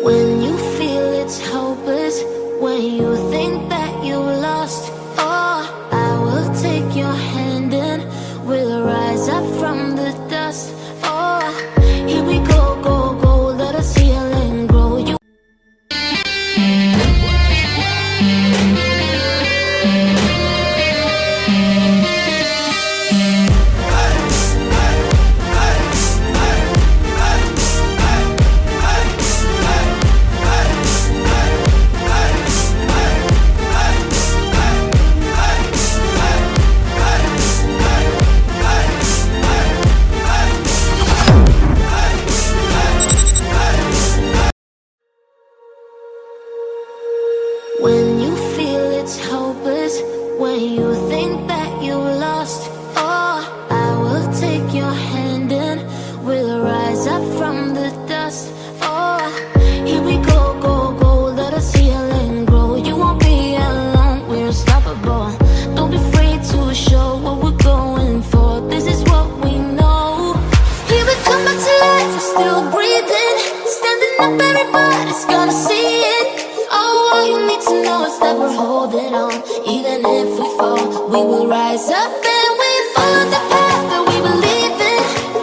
When you feel it's hopeless, when you think that you lost, oh, I will take your hand and we'll rise up from the dust. Oh, here we go, go, go, let us heal and grow. You when you feel it's hopeless, when you think that you lost, oh, I will take your hand and we'll rise up from the dust. Oh, here we go, go, go, let us heal and grow. You won't be alone, we're unstoppable. Don't be afraid to show what we're going for. This is what we know. Here we come back to life, we're still breathing. Standing up, everybody's gonna see it. Oh, all you need to know is that we're holding on. Even if we fall, we will rise up and we follow the path that we believe in.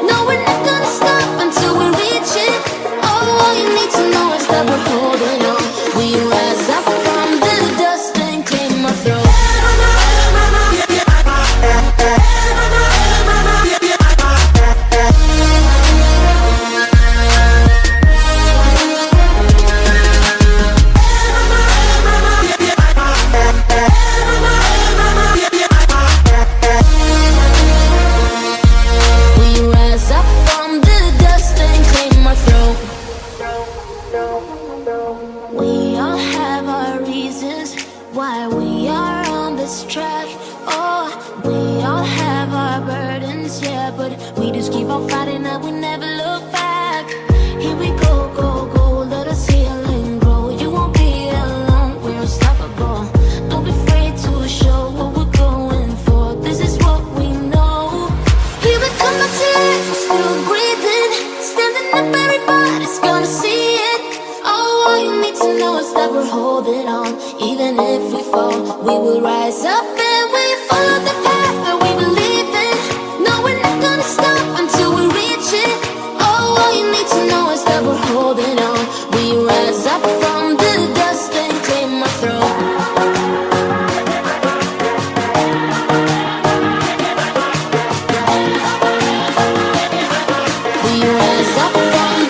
No, we're not gonna stop until we reach it. Oh, all you need to know is that we're holding on. We rise up from the dust and claim our throne. We all have our reasons why we are on this track. Oh, we all have our burdens, yeah, but we just keep on fighting and we never look back. Here we go, go, go, let us heal and grow. You won't be alone, we're unstoppable. Don't be afraid to show what we're going for. This is what we know. Here we come back to life, we're still breathing. Standing up, everybody's gonna see it. Oh, all you need to know is that we're holding on. Even if we fall, we will rise up and we follow the path that we believe in. No, we're not gonna stop until we reach it. Oh, all you need to know is that we're holding on. We rise up from the dust and claim our throne. We rise up from